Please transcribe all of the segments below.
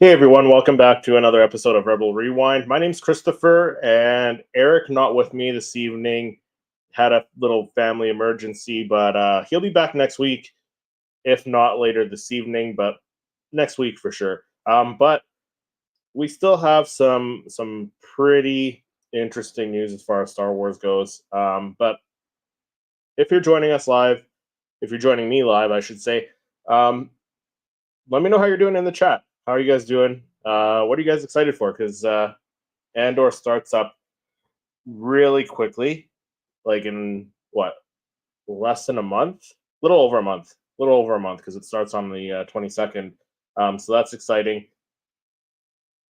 Hey everyone, welcome back to another episode of Rebel Rewind. My name's Christopher, and Eric not with me this evening. Had a little family emergency, but he'll be back next week, if not later this evening, but next week for sure. But we still have some pretty interesting news as far as Star Wars goes. But if you're joining us live, if you're joining me live, I should say, um, let me know how you're doing in the chat. How are you guys doing? What are you guys excited for? Because Andor starts up really quickly, like in what, less than a month, little over a month, because it starts on the 22nd. So that's exciting.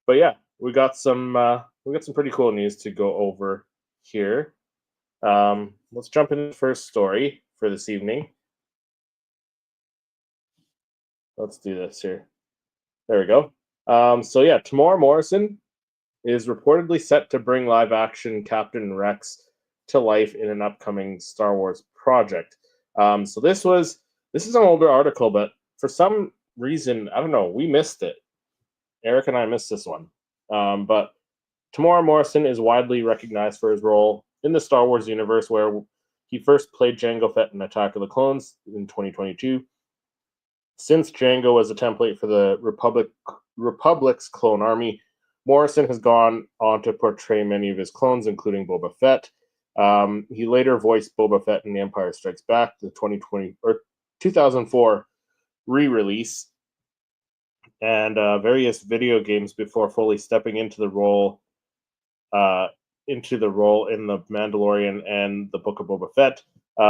But yeah, we got some pretty cool news to go over here. Let's jump into the first story for this evening. Let's do this here. There we go. So yeah, Tamora Morrison is reportedly set to bring live action Captain Rex to life in an upcoming Star Wars project. So this is an older article, but for some reason, I don't know, we missed it. Eric and I missed this one. But Tamora Morrison is widely recognized for his role in the Star Wars universe, where he first played Jango Fett in Attack of the Clones in 2022. Since Jango was a template for the Republic's clone army, Morrison has gone on to portray many of his clones, including Boba Fett. He later voiced Boba Fett in The Empire Strikes Back, the 2004 re-release, and various video games before fully stepping into the role in The Mandalorian and the Book of Boba Fett.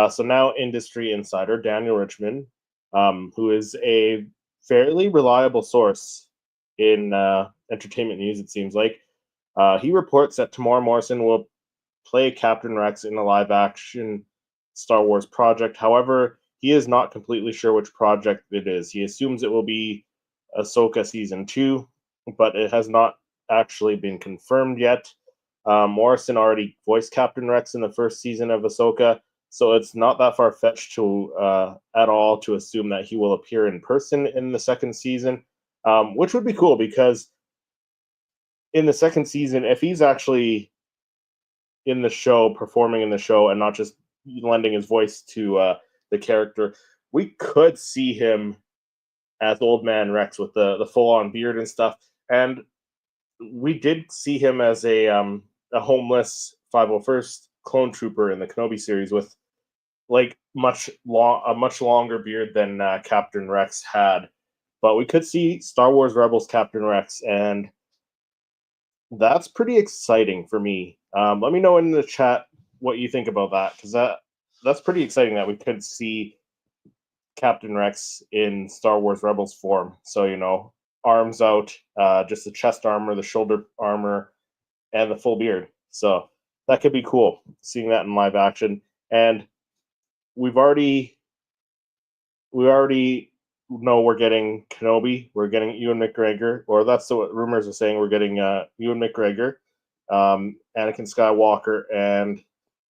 So now, industry insider Daniel Richman, who is a fairly reliable source in entertainment news, it seems like, he reports that Tamora Morrison will play Captain Rex in a live-action Star Wars project. However, he is not completely sure which project it is. He assumes it will be Ahsoka Season 2, but it has not actually been confirmed yet. Morrison already voiced Captain Rex in the first season of Ahsoka, so it's not that far-fetched to at all to assume that he will appear in person in the second season, which would be cool, because in the second season, if he's actually in the show, performing in the show, and not just lending his voice to the character, we could see him as Old Man Rex with the full-on beard and stuff. And we did see him as a homeless 501st clone trooper in the Kenobi series with like a much longer beard than Captain Rex had. But we could see Star Wars Rebels Captain Rex, and that's pretty exciting for me. Let me know in the chat what you think about that, because that's pretty exciting that we could see Captain Rex in Star Wars Rebels form. So, arms out, just the chest armor, the shoulder armor, and the full beard. So that could be cool, seeing that in live action. And we already know we're getting Kenobi, we're getting Ewan McGregor, or that's what rumors are saying. We're getting Ewan McGregor, Anakin Skywalker, and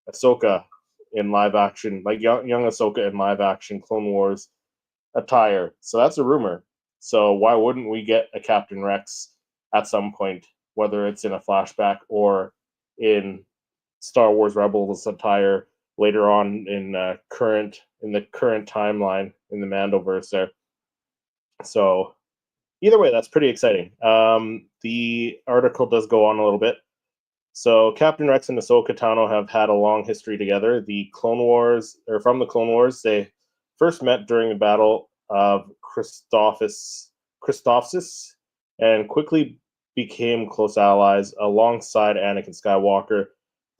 Ahsoka in live action, like young Ahsoka in live action Clone Wars attire. So that's a rumor. So why wouldn't we get a Captain Rex at some point, whether it's in a flashback or in Star Wars Rebels attire later on in the current timeline in the Mandoverse there. So either way, that's pretty exciting. The article does go on a little bit. So Captain Rex and Ahsoka Tano have had a long history together. From the Clone Wars, they first met during the Battle of Christophsis and quickly became close allies alongside Anakin Skywalker.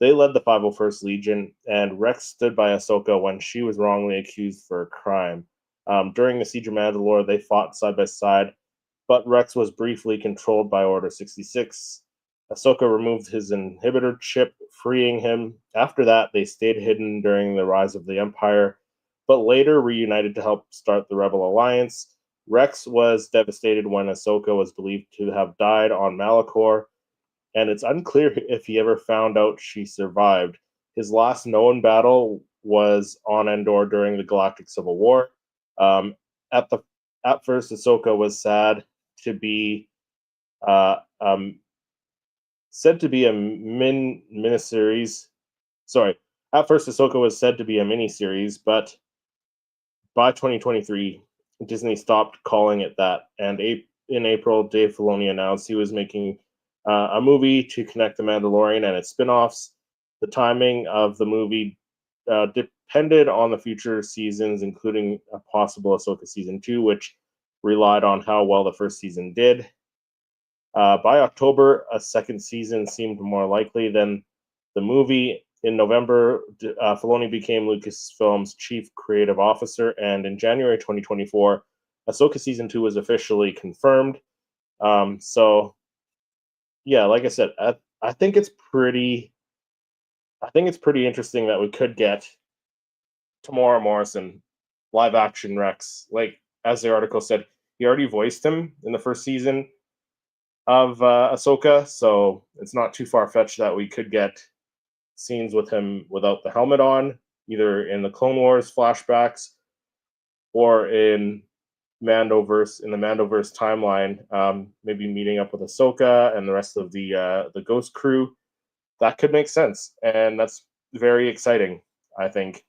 They led the 501st Legion, and Rex stood by Ahsoka when she was wrongly accused for a crime. During the Siege of Mandalore, they fought side by side, but Rex was briefly controlled by Order 66. Ahsoka removed his inhibitor chip, freeing him. After that, they stayed hidden during the rise of the Empire, but later reunited to help start the Rebel Alliance. Rex was devastated when Ahsoka was believed to have died on Malachor, and it's unclear if he ever found out she survived. His last known battle was on Endor during the Galactic Civil War. At first, Ahsoka was sad to be uh, said to be a miniseries. Sorry, at first Ahsoka was said to be a miniseries, but by 2023, Disney stopped calling it that. And in April, Dave Filoni announced he was making a movie to connect The Mandalorian and its spin-offs. The timing of the movie depended on the future seasons, including a possible Ahsoka season 2, which relied on how well the first season did. By October, a second season seemed more likely than the movie. In November, Filoni became Lucasfilm's chief creative officer, and in January 2024, Ahsoka season 2 was officially confirmed. So, yeah, like I said, I think it's pretty. I think it's pretty interesting that we could get Tamora Morrison live action Rex. Like as the article said, he already voiced him in the first season of Ahsoka, so it's not too far fetched that we could get scenes with him without the helmet on, either in the Clone Wars flashbacks or in the Mandoverse timeline. Maybe meeting up with Ahsoka and the rest of the Ghost crew. That could make sense, and that's very exciting, I think.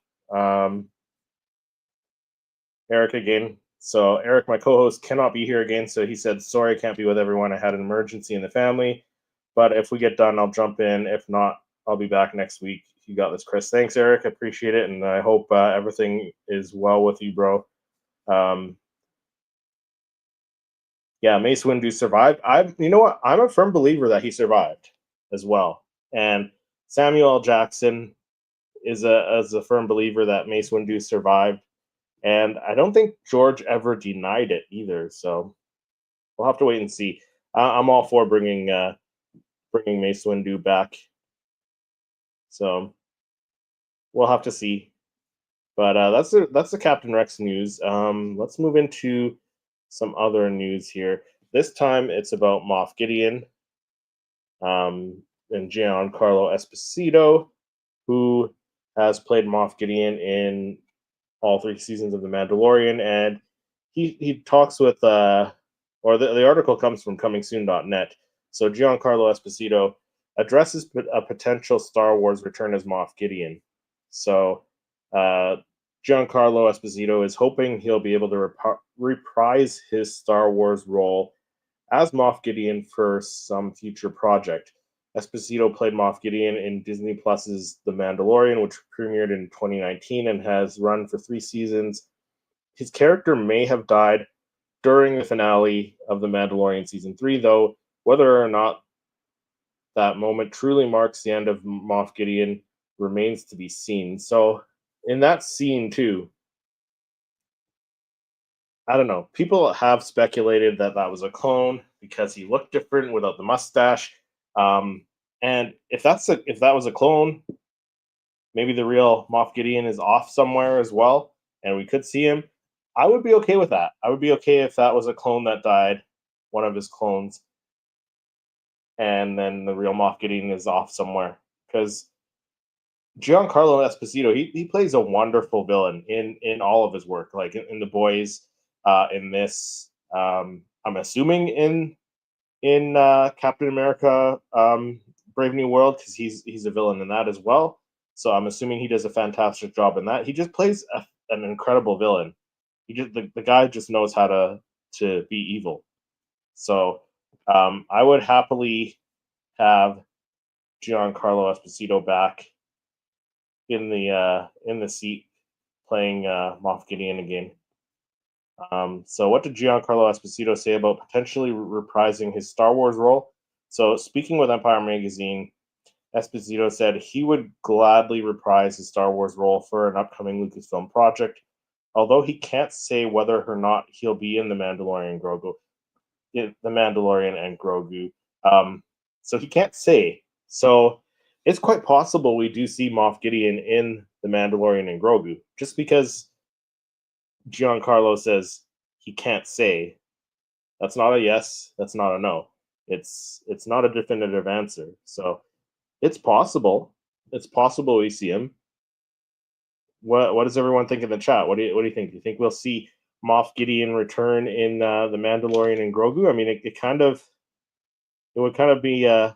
Eric again. So Eric, my co-host, cannot be here again. So he said, "Sorry, I can't be with everyone. I had an emergency in the family, but if we get done, I'll jump in. If not, I'll be back next week." You got this, Chris. Thanks, Eric. I appreciate it, and I hope everything is well with you, bro. Um, yeah, Mace Windu survived. You know what? I'm a firm believer that he survived as well. And Samuel L. Jackson is a firm believer that Mace Windu survived. And I don't think George ever denied it either. So we'll have to wait and see. I'm all for bringing Mace Windu back. So we'll have to see. But that's the Captain Rex news. Let's move into some other news here. This time it's about Moff Gideon and Giancarlo Esposito, who has played Moff Gideon in all 3 seasons of The Mandalorian, and he talks with or the article comes from comingsoon.net. So Giancarlo Esposito addresses a potential Star Wars return as Moff Gideon. So Giancarlo Esposito is hoping he'll be able to reprise his Star Wars role as Moff Gideon for some future project. Esposito played Moff Gideon in Disney Plus's The Mandalorian, which premiered in 2019 and has run for 3 seasons. His character may have died during the finale of The Mandalorian Season 3, though whether or not that moment truly marks the end of Moff Gideon remains to be seen. So, in that scene, too, I don't know. People have speculated that that was a clone because he looked different without the mustache. And if that was a clone, maybe the real Moff Gideon is off somewhere as well, and we could see him. I would be okay with that. I would be okay if that was a clone that died, one of his clones, and then the real Moff Gideon is off somewhere. Because Giancarlo Esposito, he plays a wonderful villain in all of his work, like in The Boys, in this. I'm assuming in Captain America, Brave New World, because he's a villain in that as well. So I'm assuming he does a fantastic job in that. He just plays an incredible villain. The guy just knows how to be evil. So I would happily have Giancarlo Esposito back in the seat playing Moff Gideon again. So what did Giancarlo Esposito say about potentially reprising his Star Wars role? So speaking with Empire Magazine, Esposito said he would gladly reprise his Star Wars role for an upcoming Lucasfilm project, although he can't say whether or not he'll be in The Mandalorian and Grogu. So he can't say. So it's quite possible we do see Moff Gideon in The Mandalorian and Grogu, just because Giancarlo says he can't say. That's not a yes. That's not a no. It's not a definitive answer. So it's possible. It's possible we see him. What does everyone think in the chat? What do you think? Do you think we'll see Moff Gideon return in The Mandalorian and Grogu? I mean, it kind of it would kind of be kind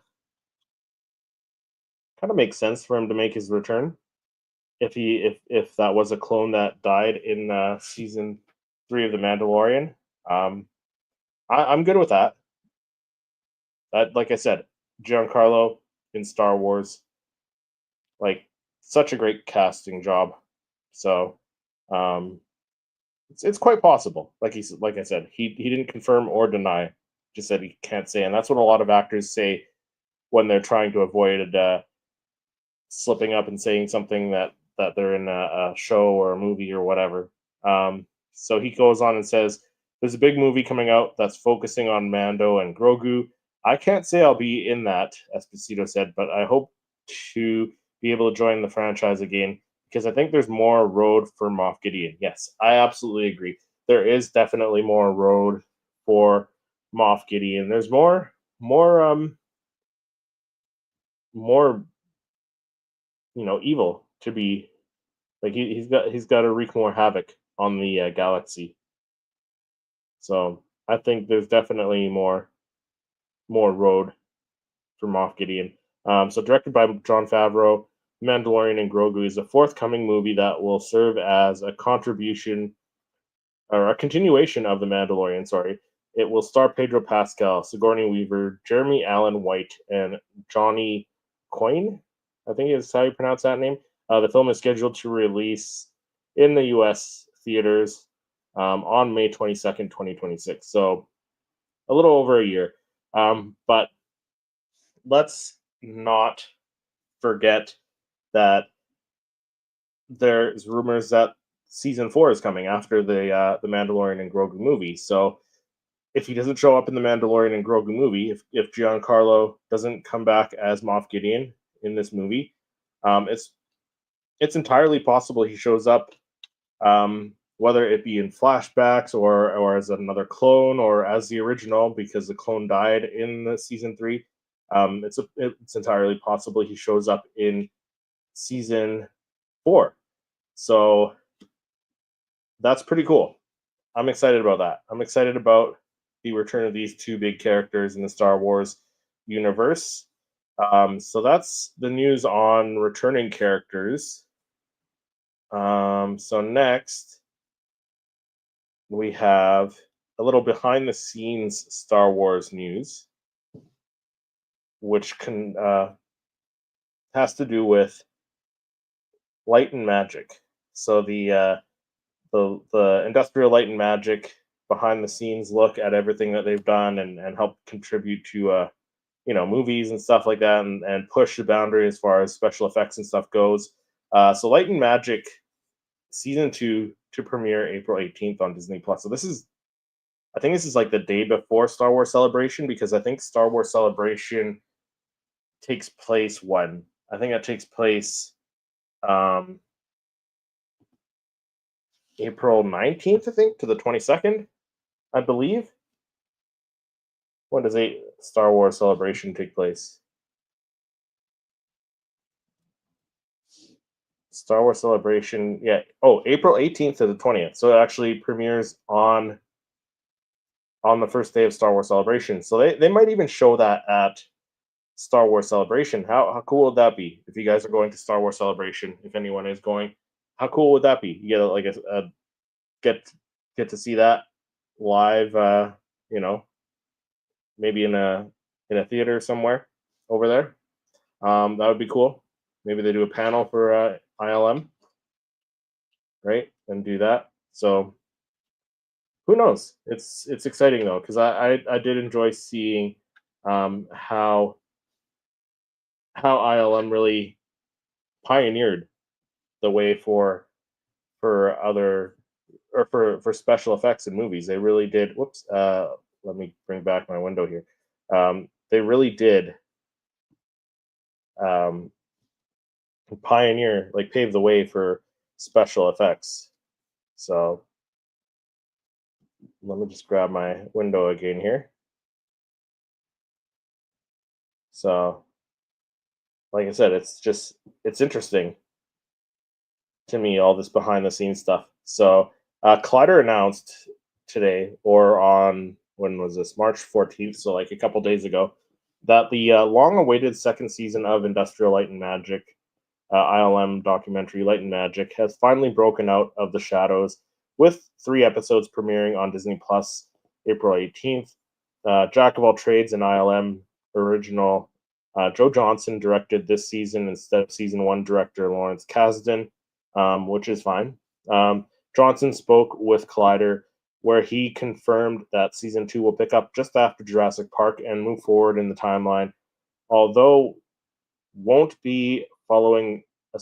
of make sense for him to make his return if if that was a clone that died in season 3 of The Mandalorian. Um, I'm good with that. That, like I said, Giancarlo in Star Wars, like such a great casting job. So um, it's quite possible. Like I said, he didn't confirm or deny, just said he can't say, and that's what a lot of actors say when they're trying to avoid slipping up and saying something that they're in a show or a movie or whatever. So he goes on and says, "There's a big movie coming out that's focusing on Mando and Grogu. I can't say I'll be in that," Esposito said, "but I hope to be able to join the franchise again because I think there's more road for Moff Gideon." Yes, I absolutely agree. There is definitely more road for Moff Gideon. There's more more evil to be like he's got to wreak more havoc on the galaxy. So I think there's definitely more road for Moff Gideon. So directed by Jon Favreau, Mandalorian and Grogu is a forthcoming movie that will serve as a contribution or a continuation of The Mandalorian. Sorry, it will star Pedro Pascal, Sigourney Weaver, Jeremy Allen White, and Johnny Coyne. I think is how you pronounce that name. The film is scheduled to release in the U.S. theaters on May 22nd, 2026. So a little over a year. But let's not forget that there's rumors that season 4 is coming after the Mandalorian and Grogu movie. So if he doesn't show up in the Mandalorian and Grogu movie, if Giancarlo doesn't come back as Moff Gideon in this movie, it's entirely possible he shows up, whether it be in flashbacks or as another clone or as the original because the clone died in the season 3. It's entirely possible he shows up in season 4. So that's pretty cool. I'm excited about that. I'm excited about the return of these two big characters in the Star Wars universe. So that's the news on returning characters. So next, we have a little behind the scenes Star Wars news, which has to do with Light and Magic. So the Industrial Light and Magic behind the scenes look at everything that they've done and help contribute to movies and stuff like that and push the boundary as far as special effects and stuff goes. So Light and Magic season 2 to premiere April 18th on Disney Plus. So I think this is like the day before Star Wars Celebration because I think Star Wars Celebration takes place when? I think it takes place April 19th, I think, to the 22nd, I believe. When does a Star Wars Celebration take place? Star Wars Celebration, yeah. Oh, April 18th to the 20th. So it actually premieres on the first day of Star Wars Celebration. So they might even show that at Star Wars Celebration. How cool would that be if you guys are going to Star Wars Celebration? If anyone is going, how cool would that be? You get like a get to see that live. Maybe in a theater somewhere over there. That would be cool. Maybe they do a panel for ILM, right? And do that. So who knows? It's exciting though because I did enjoy seeing how ILM really pioneered the way for other or for special effects in movies. They really did. Whoops. Let me bring back my window here. They really did pioneer, like pave the way for special effects. So let me just grab my window again here. So, like I said, it's interesting to me, all this behind the scenes stuff. So, Collider announced today, or on when was this? March 14th, so like a couple days ago, that the long-awaited second season of Industrial Light and Magic, ILM documentary Light and Magic, has finally broken out of the shadows, with 3 episodes premiering on Disney Plus April 18th. Jack of all trades and ILM original Joe Johnson directed this season instead of season 1 director Lawrence Kasdan, which is fine. Johnson spoke with Collider, where he confirmed that season 2 will pick up just after Jurassic Park and move forward in the timeline, although won't be following a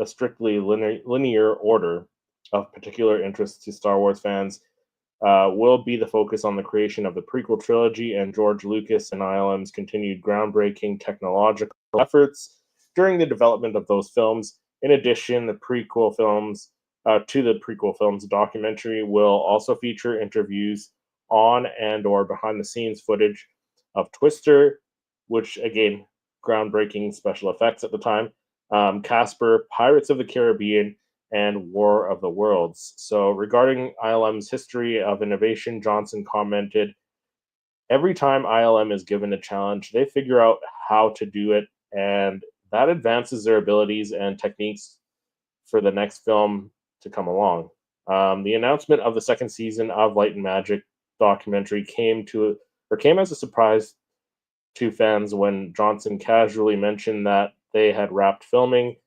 strictly linear order of particular interest to Star Wars fans. Will be the focus on the creation of the prequel trilogy and George Lucas and ILM's continued groundbreaking technological efforts during the development of those films. In addition, the prequel films documentary will also feature interviews on and/or behind-the-scenes footage of Twister, which again, groundbreaking special effects at the time, Casper, Pirates of the Caribbean, and War of the Worlds. So, regarding ILM's history of innovation, Johnson commented, "Every time ILM is given a challenge, they figure out how to do it, and that advances their abilities and techniques for the next film to come along." The announcement of the second season of Light and Magic documentary came as a surprise to fans when Johnson casually mentioned that they had wrapped filming.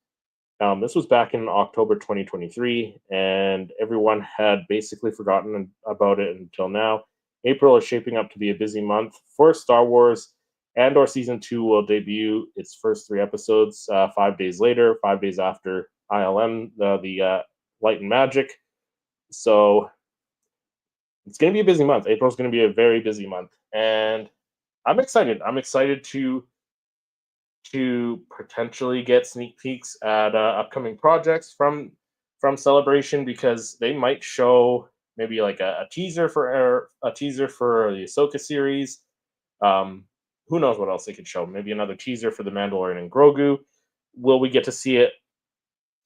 This was back in October 2023, and everyone had basically forgotten about it until now. April is shaping up to be a busy month for Star Wars, and/or season 2 will debut its first 3 episodes 5 days later, 5 days after ILM, the Light and Magic. So it's going to be a busy month. April's going to be a very busy month, and I'm excited. I'm excited to potentially get sneak peeks at upcoming projects from Celebration, because they might show maybe like a teaser for the Ahsoka series. Who knows what else they could show? Maybe another teaser for the Mandalorian and Grogu. Will we get to see it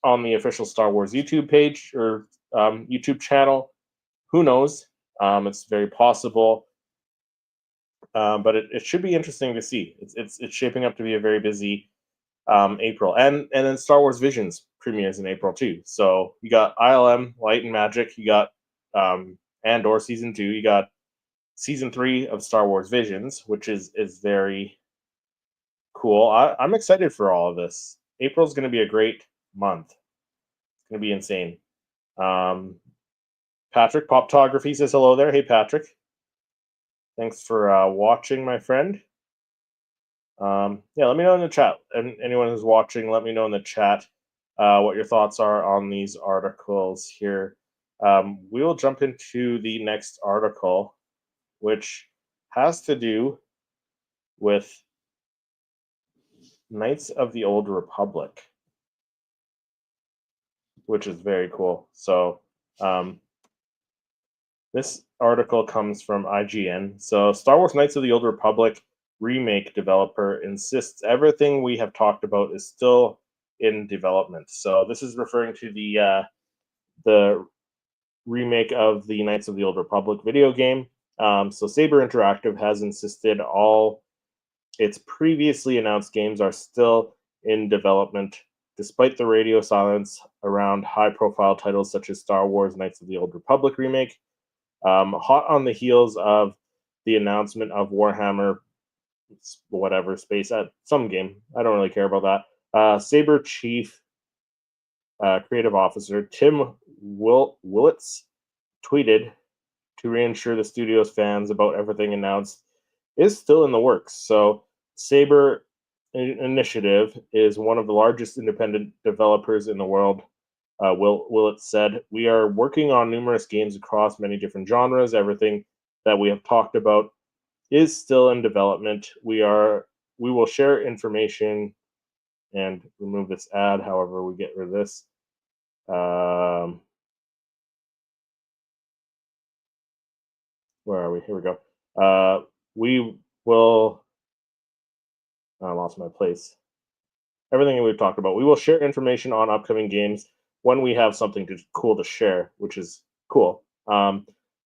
on the official Star Wars YouTube page or YouTube channel? Who knows? It's very possible. But it should be interesting to see. It's shaping up to be a very busy April, and then Star Wars Visions premieres in April too. So you got ILM Light and Magic, you got Andor season 2, you got season 3 of Star Wars Visions, which is very cool. I'm excited for all of this. April's going to be a great month. It's going to be insane. Patrick Poptography says hello there. Hey Patrick. Thanks for watching, my friend. Yeah, let me know in the chat. And anyone who's watching, let me know in the chat what your thoughts are on these articles here. We will jump into the next article, which has to do with Knights of the Old Republic, which is very cool. So this article comes from IGN. So Star Wars Knights of the Old Republic remake developer insists everything we have talked about is still in development. So this is referring to the remake of the Knights of the Old Republic video game. So Saber Interactive has insisted all its previously announced games are still in development, despite the radio silence around high-profile titles such as Star Wars Knights of the Old Republic remake. Hot on the heels of the announcement of Warhammer, whatever, Space at some game. I don't really care about that. Saber Chief Creative Officer Tim Willits tweeted to reassure the studio's fans about everything announced is still in the works. So Saber Initiative is one of the largest independent developers in the world. Willits said, "We are working on numerous games across many different genres. Everything that we have talked about is still in development. We will share information," and remove this ad. However, we get rid of this. Where are we? Here we go. We will. I lost my place. Everything we've talked about. We will share information on upcoming games when we have something cool to share, which is cool.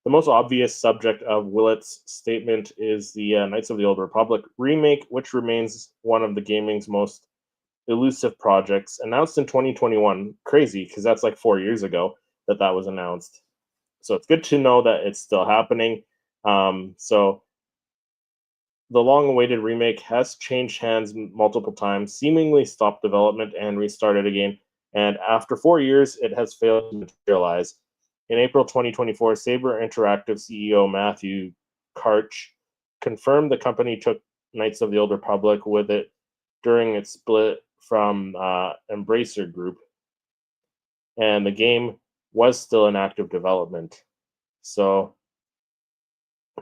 The most obvious subject of Willett's statement is the Knights of the Old Republic remake, which remains one of the gaming's most elusive projects. Announced in 2021. Crazy, because that's like 4 years ago that was announced. So it's good to know that it's still happening. So the long-awaited remake has changed hands multiple times, seemingly stopped development and restarted again. And after 4 years, it has failed to materialize. In April 2024, Saber Interactive CEO Matthew Karch confirmed the company took Knights of the Old Republic with it during its split from Embracer Group, and the game was still in active development. So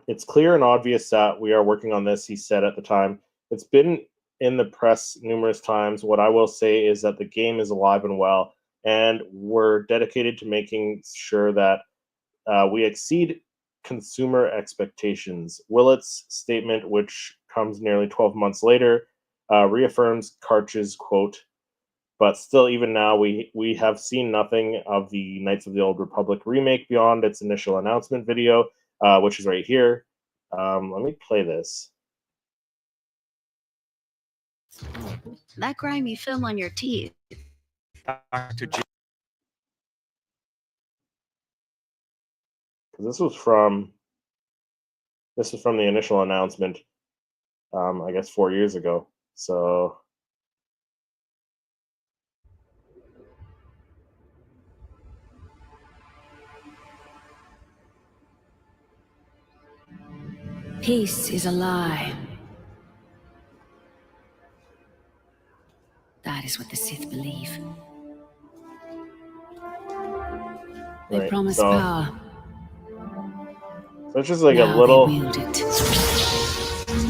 it's clear and obvious that we are working on this, he said at the time. It's been in the press numerous times. What I will say is that the game is alive and well, and we're dedicated to making sure that we exceed consumer expectations. Willett's statement, which comes nearly 12 months later, reaffirms Karch's quote, but still, even now, we have seen nothing of the Knights of the Old Republic remake beyond its initial announcement video, which is right here. Let me play this. That grimy film on your teeth. This was from the initial announcement, I guess 4 years ago. So Peace is a lie. That is what the Sith believe. They right, promise so power. So it's just like Now a little they wield it.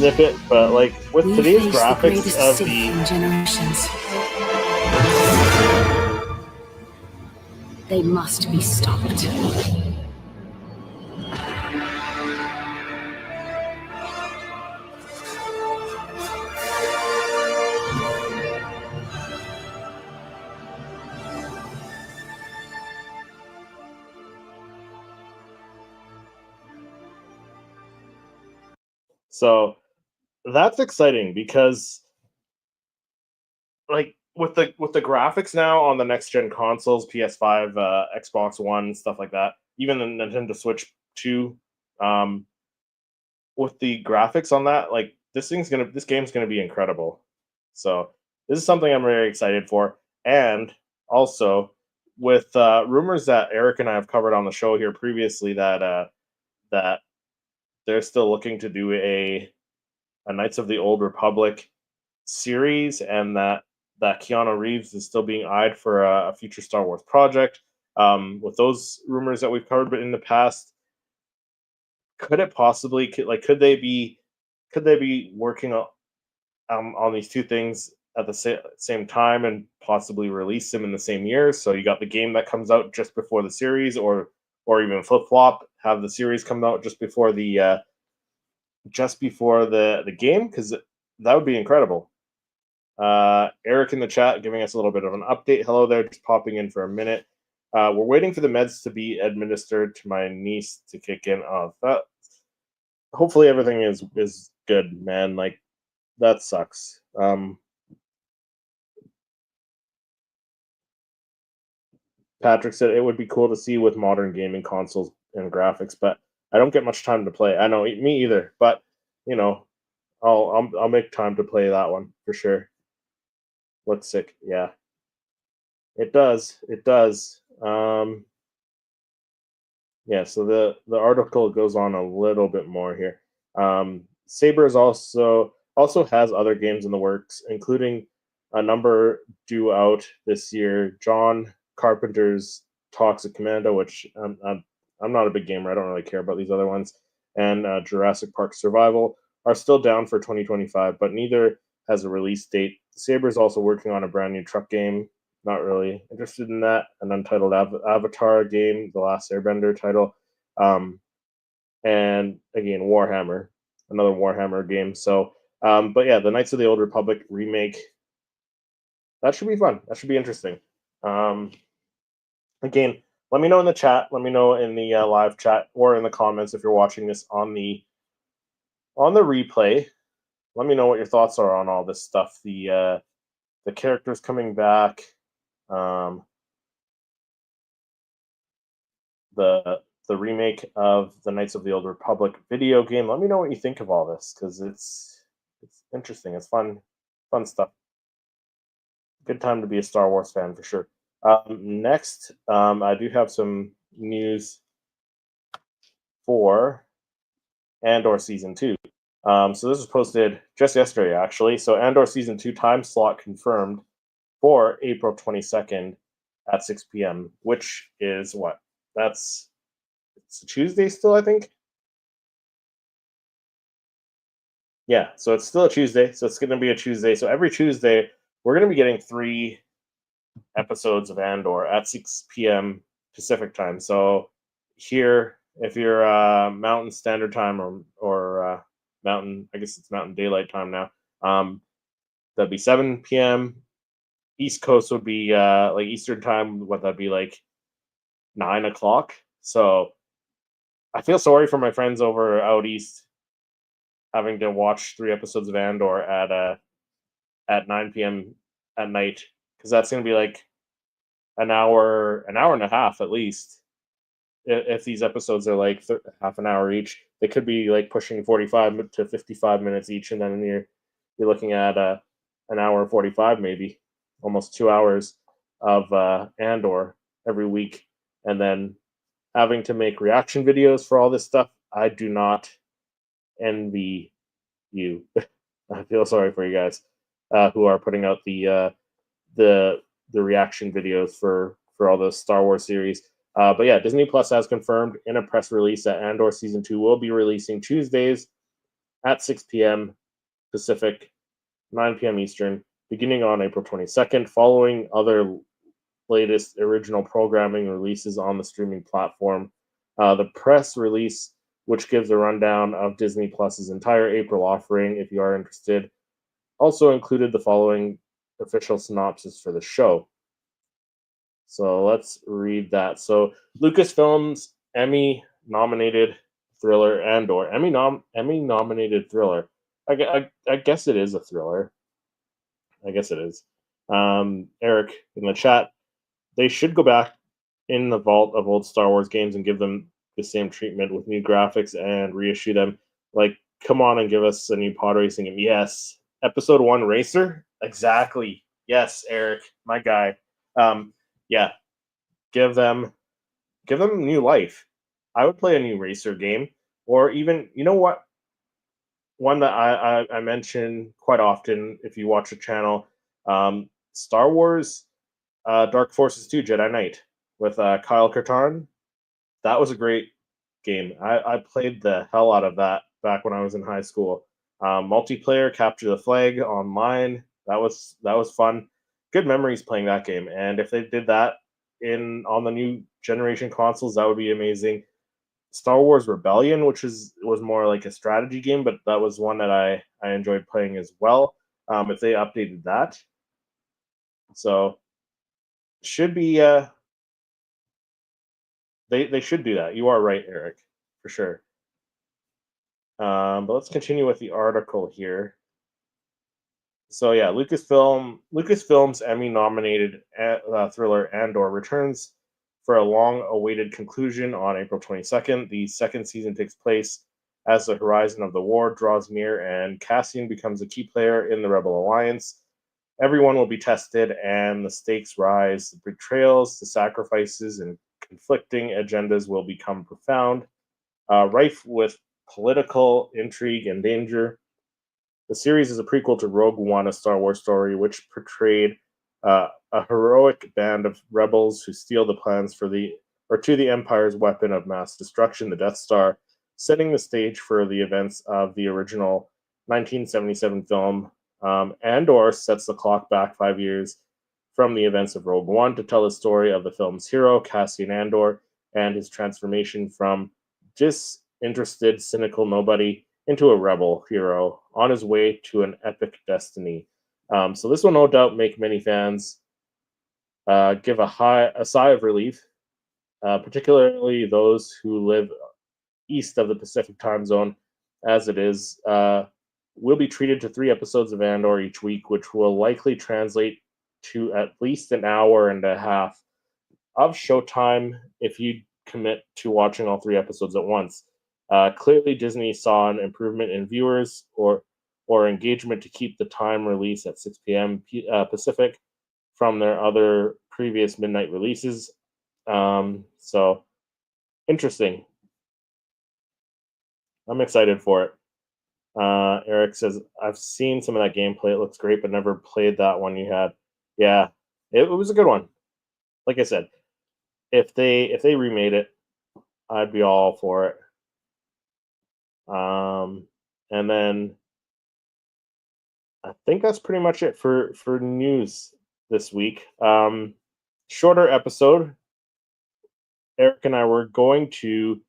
snippet, but like with We today's face the graphics greatest of Sith in generations. They must be stopped. So that's exciting because like with the graphics now on the next gen consoles, PS5, Xbox One, stuff like that, even the Nintendo Switch 2, with the graphics on that, like this game's gonna be incredible. So this is something I'm very excited for. And also with rumors that Eric and I have covered on the show here previously that they're still looking to do a Knights of the Old Republic series, and that Keanu Reeves is still being eyed for a future Star Wars project. With those rumors that we've covered in the past, could it possibly could they be working on these two things at the same time and possibly release them in the same year? So you got the game that comes out just before the series, or even flip flop, have the series come out just before the game, because that would be incredible. Eric in the chat giving us a little bit of an update. Hello there, just popping in for a minute. We're waiting for the meds to be administered to my niece to kick in. Hopefully everything is good, man. Like that sucks. Patrick said it would be cool to see with modern gaming consoles and graphics, but I don't get much time to play. I know, me either, but you know, I'll make time to play that one for sure. Looks sick, yeah. It does. It does. Yeah, so the article goes on a little bit more here. Saber is also has other games in the works, including a number due out this year. John Carpenter's Toxic Commando, which I'm not a big gamer. I don't really care about these other ones, and Jurassic Park Survival are still down for 2025, but neither has a release date. Saber is also working on a brand new truck game. Not really interested in that. An untitled Avatar game, The Last Airbender title, and again Warhammer, another Warhammer game. So, but yeah, the Knights of the Old Republic remake. That should be fun. That should be interesting. Again, let me know in the chat. Let me know in the live chat or in the comments if you're watching this on the replay. Let me know what your thoughts are on all this stuff. The characters coming back, the remake of the Knights of the Old Republic video game. Let me know what you think of all this, because it's interesting. It's fun stuff. Good time to be a Star Wars fan for sure. Next, I do have some news for Andor Season 2. So this was posted just yesterday, actually. So Andor Season 2 time slot confirmed for April 22nd at 6 p.m., which is what? It's a Tuesday still, I think? Yeah, so it's still a Tuesday. So it's going to be a Tuesday. So every Tuesday, we're going to be getting 3 episodes of Andor at 6 p.m. Pacific time. So here, if you're Mountain Standard Time or Mountain, I guess it's Mountain Daylight Time now, that'd be 7 p.m. East Coast would be like Eastern Time. What that'd be like 9 o'clock. So I feel sorry for my friends over out east having to watch 3 episodes of Andor at 9 p.m. at night, because that's going to be like an hour and a half at least. If these episodes are like half an hour each, they could be like pushing 45 to 55 minutes each, and then you're looking at an hour and 45, maybe almost 2 hours of Andor every week, and then having to make reaction videos for all this stuff. I do not envy you. I feel sorry for you guys who are putting out the reaction videos for all those Star Wars series. But yeah, Disney Plus has confirmed in a press release that Andor Season 2 will be releasing Tuesdays at 6 p.m. Pacific, 9 p.m. Eastern, beginning on April 22nd, following other latest original programming releases on the streaming platform. The press release, which gives a rundown of Disney Plus's entire April offering, if you are interested, also included the following official synopsis for the show. So let's read that. So Lucasfilm's Emmy-nominated thriller Andor. Emmy-nominated thriller. I guess it is a thriller. I guess it is. Eric in the chat, they should go back in the vault of old Star Wars games and give them the same treatment with new graphics and reissue them. Like, come on and give us a new pod racing game. Yes. Episode 1 Racer? Exactly. Yes, Eric, my guy. Yeah. Give them new life. I would play a new racer game, or even, you know what? One that I mention quite often if you watch the channel, Star Wars Dark Forces 2 Jedi Knight with Kyle Katarn. That was a great game. I played the hell out of that back when I was in high school. Multiplayer, Capture the Flag online. That was fun. Good memories playing that game. And if they did that on the new generation consoles, that would be amazing. Star Wars Rebellion, which was more like a strategy game, but that was one that I enjoyed playing as well. If they updated that, so should be they should do that. You are right, Eric, for sure. But let's continue with the article here. So yeah, Lucasfilm's Emmy-nominated thriller Andor returns for a long-awaited conclusion on April 22nd. The second season takes place as the horizon of the war draws near and Cassian becomes a key player in the Rebel Alliance. Everyone will be tested and the stakes rise. The betrayals, the sacrifices, and conflicting agendas will become profound, rife with political intrigue and danger. The series is a prequel to Rogue One, a Star Wars story, which portrayed a heroic band of rebels who steal the plans to the Empire's weapon of mass destruction, the Death Star, setting the stage for the events of the original 1977 film. Andor sets the clock back 5 years from the events of Rogue One to tell the story of the film's hero, Cassian Andor, and his transformation from disinterested, cynical nobody into a rebel hero on his way to an epic destiny. So this will no doubt make many fans give a sigh of relief particularly those who live east of the Pacific time zone, as it is, will be treated to 3 episodes of Andor each week, which will likely translate to at least an hour and a half of showtime if you commit to watching all 3 episodes at once. Clearly, Disney saw an improvement in viewers or engagement to keep the time release at 6 p.m. Pacific from their other previous midnight releases. So interesting. I'm excited for it. Eric says, I've seen some of that gameplay. It looks great, but never played that one you had. Yeah, it was a good one. Like I said, if they remade it, I'd be all for it. And then I think that's pretty much it for news this week. Shorter episode. Eric and I were going to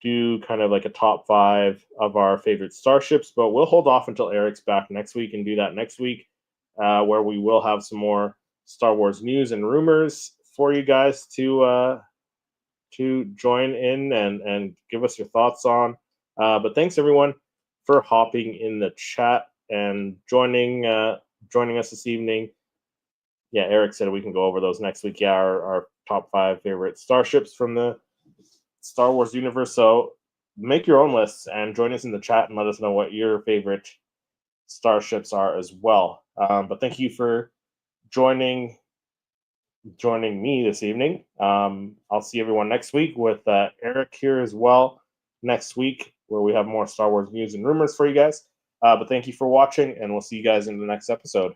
do kind of like a top 5 of our favorite starships, but we'll hold off until Eric's back next week and do that next week, where we will have some more Star Wars news and rumors for you guys to join in and give us your thoughts on. But thanks everyone for hopping in the chat and joining us this evening. Yeah, Eric said we can go over those next week. Yeah, our top 5 favorite starships from the Star Wars universe. So make your own lists and join us in the chat and let us know what your favorite starships are as well. But thank you for joining me this evening. I'll see everyone next week with Eric here as well next week, where we have more Star Wars news and rumors for you guys. But thank you for watching, and we'll see you guys in the next episode.